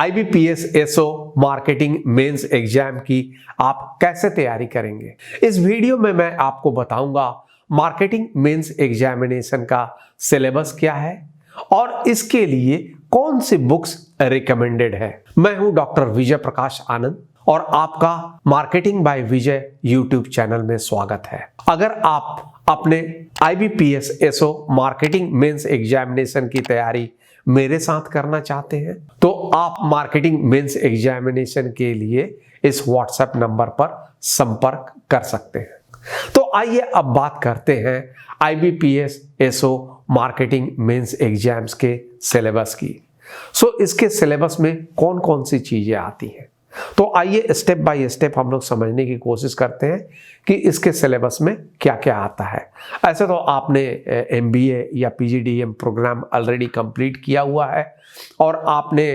IBPS SO marketing mains exam की आप कैसे तैयारी करेंगे। इस वीडियो में मैं आपको बताऊंगा मार्केटिंग मेंस एग्जामिनेशन का सिलेबस क्या है और इसके लिए कौन सी बुक्स रिकमेंडेड है। मैं हूं डॉक्टर विजय प्रकाश आनंद और आपका marketing by Vijay YouTube channel में स्वागत है। अगर आप अपने IBPS SO marketing mains examination की तैयारी मेरे साथ करना चाहते हैं तो आप मार्केटिंग मेंस एग्जामिनेशन के लिए इस व्हाट्सएप नंबर पर संपर्क कर सकते हैं। तो आइए अब बात करते हैं IBPS SO marketing mains exams के सिलेबस की। इसके सिलेबस में कौन कौन सी चीजें आती हैं, तो आइए स्टेप बाय स्टेप हम लोग समझने की कोशिश करते हैं कि इसके सिलेबस में क्या क्या आता है। ऐसे तो आपने MBA या PGDM प्रोग्राम ऑलरेडी कंप्लीट किया हुआ है और आपने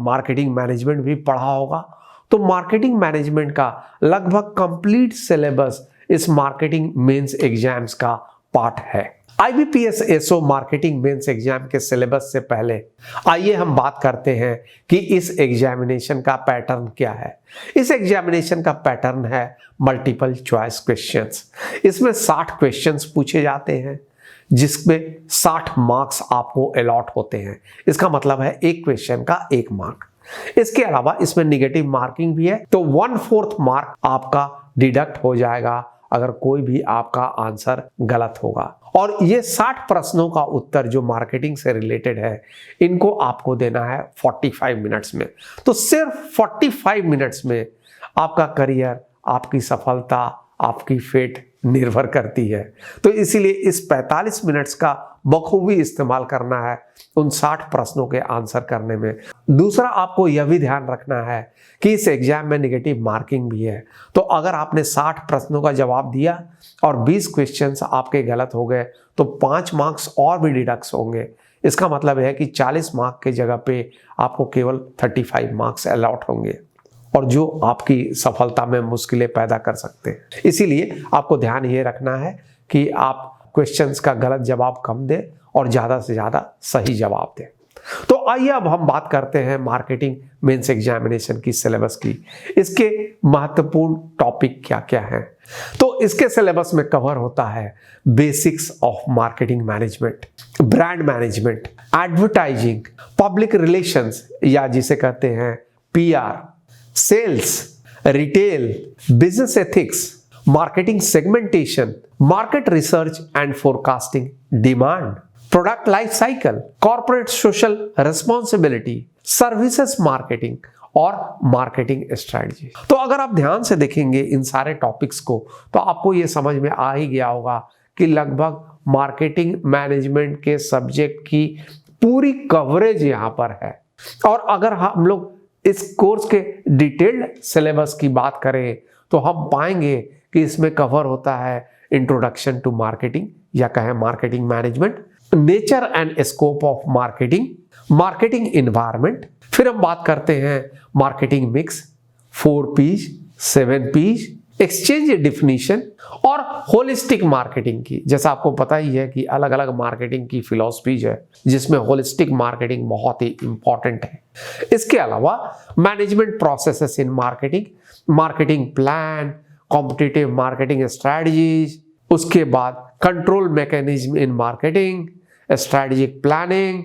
मार्केटिंग मैनेजमेंट भी पढ़ा होगा। तो मार्केटिंग मैनेजमेंट का लगभग कंप्लीट सिलेबस इस मार्केटिंग मेंस एग्जाम्स का पार्ट है। IBPS SO marketing mains exam के सिलेबस से पहले आइए हम बात करते हैं कि इस एग्जामिनेशन का पैटर्न क्या है। इस एग्जामिनेशन का पैटर्न है मल्टीपल चॉइस क्वेश्चंस। इसमें 60 क्वेश्चंस पूछे जाते हैं जिसमें 60 मार्क्स आपको अलॉट होते हैं। इसका मतलब है एक क्वेश्चन का 1 मार्क। इसके अलावा इसमें निगेटिव मार्किंग भी है, तो 1/4 मार्क आपका डिडक्ट हो जाएगा अगर कोई भी आपका आंसर गलत होगा। और ये 60 प्रश्नों का उत्तर जो मार्केटिंग से रिलेटेड है इनको आपको देना है 45 मिनट्स में। तो सिर्फ 45 मिनट्स में आपका करियर, आपकी सफलता, आपकी फेट निर्भर करती है। तो इसीलिए इस 45 मिनट्स का बखूबी इस्तेमाल करना है उन 60 प्रश्नों के आंसर करने में। दूसरा आपको यह भी ध्यान रखना है कि इस एग्जाम में नेगेटिव मार्किंग भी है। तो अगर आपने 60 प्रश्नों का जवाब दिया और 20 क्वेश्चंस आपके गलत हो गए तो 5 मार्क्स और भी डिडक्ट होंगे। इसका मतलब है कि 40 मार्क के जगह पे आपको केवल 35 मार्क्स अलॉट होंगे और जो आपकी सफलता में मुश्किलें पैदा कर सकते हैं। इसीलिए आपको ध्यान ये रखना है कि आप क्वेश्चंस का गलत जवाब कम दें और ज़्यादा से ज़्यादा सही जवाब दें। तो आइए अब हम बात करते हैं मार्केटिंग मेंस एग्जामिनेशन की सिलेबस की। इसके महत्वपूर्ण टॉपिक क्या क्या हैं। तो इसके सिलेबस में कवर होता है basics of marketing management, brand management, advertising, public relations या जिसे कहते हैं PR, sales, retail, business ethics, marketing segmentation, market research and forecasting, demand, product life cycle, corporate social responsibility, services marketing और marketing strategy. तो अगर आप ध्यान से देखेंगे इन सारे टॉपिक्स को तो आपको ये समझ में आ ही गया होगा कि लगभग मार्केटिंग मैनेजमेंट के सब्जेक्ट की पूरी कवरेज यहाँ पर है। और अगर हम लोग इस कोर्स के डिटेल्ड सिलेबस की बात करें तो हम पाएंगे कि इसमें कवर होता है इंट्रोडक्शन टू मार्केटिंग या कहें marketing management, nature and scope of marketing, marketing environment, फिर हम बात करते हैं marketing mix, 4 P's, 7 P's, exchange definition और होलिस्टिक मार्केटिंग की। जैसा आपको पता ही है कि अलग अलग मार्केटिंग की फिलॉसफीज है जिसमें होलिस्टिक मार्केटिंग बहुत ही इंपॉर्टेंट है। इसके अलावा management processes in marketing, marketing plan, competitive marketing strategies, उसके बाद control mechanism in marketing, strategic planning,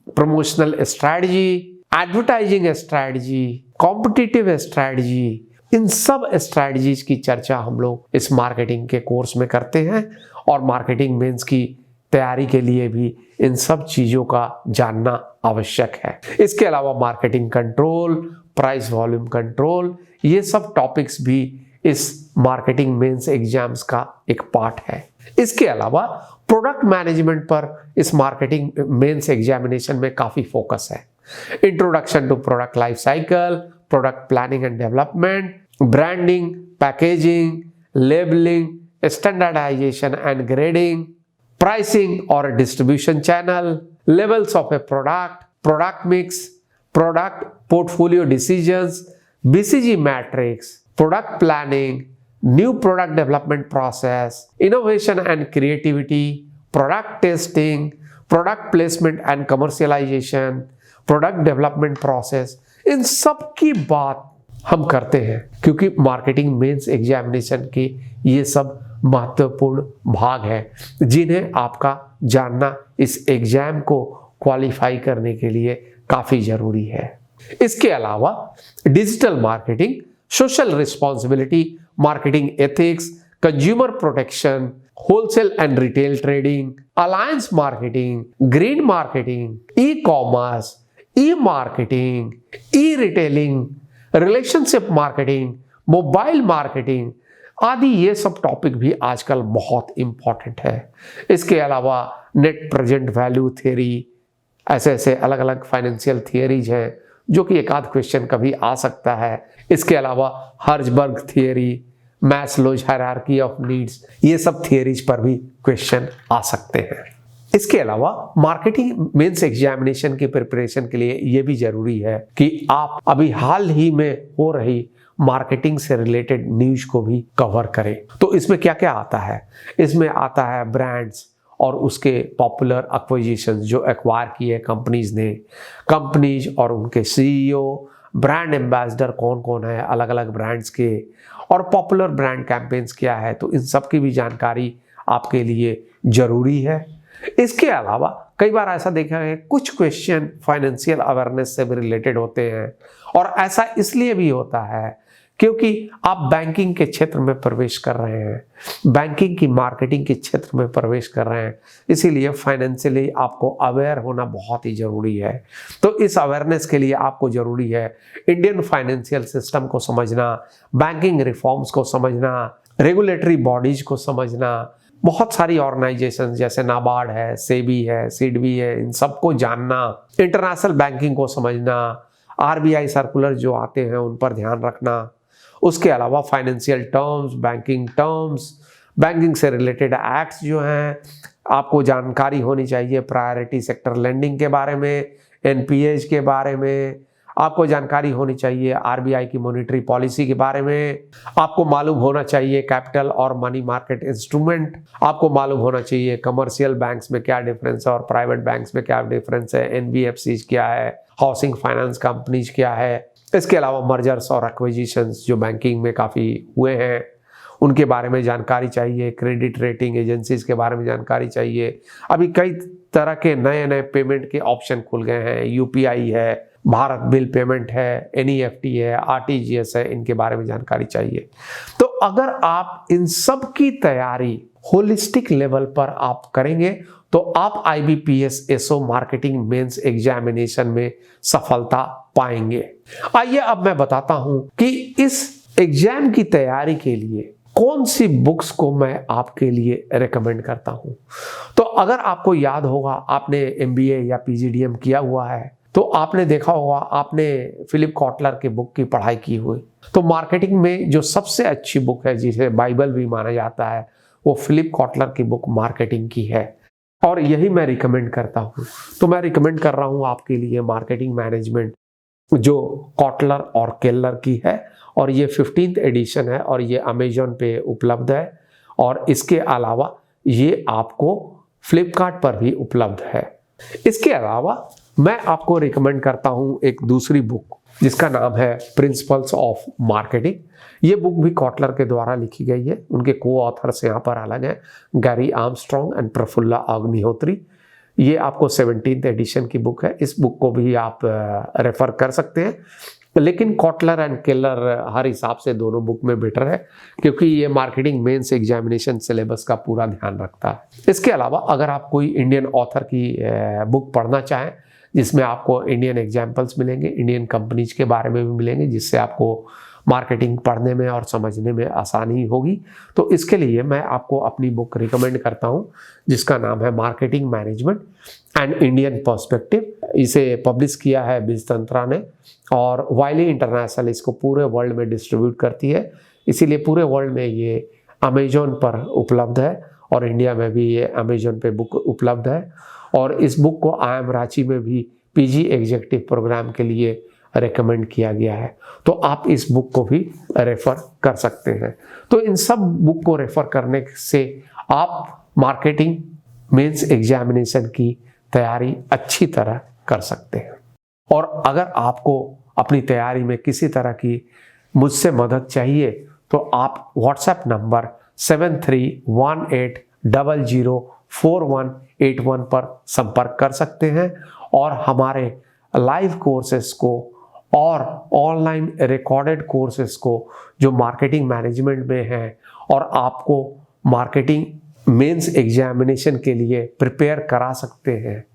promotional strategy, advertising strategy, competitive strategy, इन सब स्ट्रेटजीज की चर्चा हम लोग इस मार्केटिंग के कोर्स में करते हैं और मार्केटिंग मेंस की तैयारी के लिए भी इन सब चीजों का जानना आवश्यक है। इसके अलावा marketing control, price volume control, ये सब टॉपिक्स भी इस मार्केटिंग मेंस एग्जाम्स का एक पार्ट है। इसके अलावा प्रोडक्ट मैनेजमेंट पर इस मार्केटिंग मेंस एग्जामिनेशन में काफी फोकस है। Introduction to product life cycle, product planning and development, branding, packaging, labelling, standardisation and grading, pricing और distribution channel, levels of a product, product mix, product portfolio decisions, BCG matrix, product planning, new product development process, innovation and creativity, product testing, product placement and commercialization, product development process, इन सब की बात हम करते हैं, क्योंकि marketing mains examination के ये सब महत्वपूर्ण भाग हैं जिन्हें आपका जानना इस एग्जाम को क्वालिफाई करने के लिए काफ़ी ज़रूरी है। इसके अलावा digital marketing, social responsibility, marketing ethics, consumer protection, wholesale and retail trading, alliance marketing, green marketing, e commerce, e marketing, e retailing, relationship marketing, mobile marketing आदि ये सब टॉपिक भी आजकल बहुत इंपॉर्टेंट है। इसके अलावा नेट प्रेजेंट वैल्यू थ्योरी, ऐसे अलग अलग फाइनेंशियल थियरीज हैं जो कि एक आध क्वेश्चन कभी आ सकता है। इसके अलावा Herzberg theory, Maslow's hierarchy of needs, ये सब थियरीज पर भी क्वेश्चन आ सकते हैं। इसके अलावा मार्केटिंग मेंस एग्जामिनेशन की प्रिपरेशन के लिए ये भी जरूरी है कि आप अभी हाल ही में हो रही मार्केटिंग से रिलेटेड न्यूज को भी कवर करें। तो इसमें क्या क्या आता है? इसमें आता है ब्रांड्स और उसके पॉपुलर एक्विजिशंस जो एक्वायर किए कंपनीज ने, कंपनीज और उनके सीईओ, ब्रांड एम्बेसडर कौन कौन है अलग अलग ब्रांड्स के, और पॉपुलर ब्रांड कैंपेन्स क्या है। तो इन सब की भी जानकारी आपके लिए जरूरी है। इसके अलावा कई बार ऐसा देखा है कुछ क्वेश्चन फाइनेंशियल अवेयरनेस से भी रिलेटेड होते हैं, और ऐसा इसलिए भी होता है क्योंकि आप बैंकिंग के क्षेत्र में प्रवेश कर रहे हैं, बैंकिंग की मार्केटिंग के क्षेत्र में प्रवेश कर रहे हैं, इसीलिए फाइनेंशियली आपको अवेयर होना बहुत ही ज़रूरी है। तो इस अवेयरनेस के लिए आपको ज़रूरी है इंडियन फाइनेंशियल सिस्टम को समझना, बैंकिंग रिफॉर्म्स को समझना, रेगुलेटरी बॉडीज को समझना, बहुत सारी ऑर्गेनाइजेशन जैसे नाबार्ड है, सेबी है, सिडबी है, इन सबको जानना, इंटरनेशनल बैंकिंग को समझना, आरबीआई सर्कुलर जो आते हैं उन पर ध्यान रखना। उसके अलावा फाइनेंशियल टर्म्स, बैंकिंग से रिलेटेड एक्ट्स जो हैं आपको जानकारी होनी चाहिए। प्रायोरिटी सेक्टर लेंडिंग के बारे में, एनपीएज के बारे में आपको जानकारी होनी चाहिए, आरबीआई की मॉनेटरी पॉलिसी के बारे में आपको मालूम होना चाहिए, कैपिटल और मनी मार्केट इंस्ट्रूमेंट आपको मालूम होना चाहिए, कमर्शियल बैंक्स में क्या डिफरेंस है और प्राइवेट बैंक्स में क्या डिफरेंस है, एनबीएफसीज क्या है, हाउसिंग फाइनेंस कंपनीज क्या है। इसके अलावा मर्जर्स और एक्विजिशंस जो बैंकिंग में काफ़ी हुए हैं उनके बारे में जानकारी चाहिए, क्रेडिट रेटिंग एजेंसीज के बारे में जानकारी चाहिए। अभी कई तरह के नए पेमेंट के ऑप्शन खुल गए हैं, यूपीआई है, भारत बिल पेमेंट है, एनईएफटी है, आरटीजीएस है, इनके बारे में जानकारी चाहिए। तो अगर आप इन सब की तैयारी होलिस्टिक लेवल पर आप करेंगे तो आप IBPS SO marketing mains examination में सफलता पाएंगे। आइए अब मैं बताता हूं कि इस एग्जाम की तैयारी के लिए कौन सी बुक्स को मैं आपके लिए रेकमेंड करता हूं। तो अगर आपको याद होगा, आपने एमबीए या पीजीडीएम किया हुआ है तो आपने देखा होगा, आपने फिलिप कॉटलर की बुक की पढ़ाई की हुई। तो मार्केटिंग में जो सबसे अच्छी बुक है, जिसे बाइबल भी माना जाता है, वो फिलिप कॉटलर की बुक मार्केटिंग की है, और यही मैं रिकमेंड करता हूँ। तो मैं रिकमेंड कर रहा हूँ आपके लिए मार्केटिंग मैनेजमेंट, जो कॉटलर और केलर की है, और ये 15th एडिशन है और ये अमेजोन पे उपलब्ध है, और इसके अलावा ये आपको फ्लिपकार्ट पर भी उपलब्ध है। इसके अलावा मैं आपको रिकमेंड करता हूँ एक दूसरी बुक जिसका नाम है प्रिंसिपल्स ऑफ मार्केटिंग। ये बुक भी कॉटलर के द्वारा लिखी गई है, उनके को ऑथर्स यहाँ पर अलग हैं, Gary Armstrong and Prafulla Agnihotri. ये आपको 17th एडिशन की बुक है, इस बुक को भी आप रेफर कर सकते हैं। लेकिन कॉटलर एंड केलर हर हिसाब से दोनों बुक में बेटर है, क्योंकि ये मार्केटिंग मेंस एग्जामिनेशन सिलेबस का पूरा ध्यान रखता है। इसके अलावा अगर आप कोई इंडियन ऑथर की बुक पढ़ना चाहें जिसमें आपको इंडियन एग्जाम्पल्स मिलेंगे, इंडियन कंपनीज के बारे में भी मिलेंगे, जिससे आपको मार्केटिंग पढ़ने में और समझने में आसानी होगी, तो इसके लिए मैं आपको अपनी बुक रिकमेंड करता हूं जिसका नाम है marketing management and Indian perspective. इसे पब्लिश किया है बीजतंत्रा ने, और वाइली इंटरनेशनल इसको पूरे वर्ल्ड में डिस्ट्रीब्यूट करती है, इसीलिए पूरे वर्ल्ड में ये अमेजोन पर उपलब्ध है, और इंडिया में भी ये अमेजोन पे बुक उपलब्ध है। और इस बुक को IIM रांची में भी पीजी एग्जीक्यूटिव प्रोग्राम के लिए रेकमेंड किया गया है, तो आप इस बुक को भी रेफर कर सकते हैं। तो इन सब बुक को रेफर करने से आप मार्केटिंग मेंस एग्जामिनेशन की तैयारी अच्छी तरह कर सकते हैं। और अगर आपको अपनी तैयारी में किसी तरह की मुझसे मदद चाहिए तो आप व्हाट्सएप नंबर 7318004181 पर संपर्क कर सकते हैं और हमारे लाइव कोर्सेस को और ऑनलाइन रिकॉर्डेड कोर्सेस को जो मार्केटिंग मैनेजमेंट में है और आपको मार्केटिंग मेंस एग्जामिनेशन के लिए प्रिपेयर करा सकते हैं,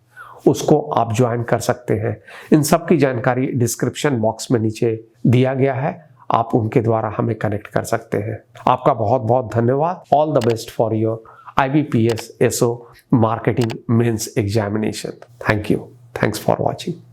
उसको आप ज्वाइन कर सकते हैं। इन सब की जानकारी डिस्क्रिप्शन बॉक्स में नीचे दिया गया है, आप उनके द्वारा हमें कनेक्ट कर सकते हैं। आपका बहुत बहुत धन्यवाद। All the best for your IBPS SO marketing mains examination. Thank you. Thanks for watching.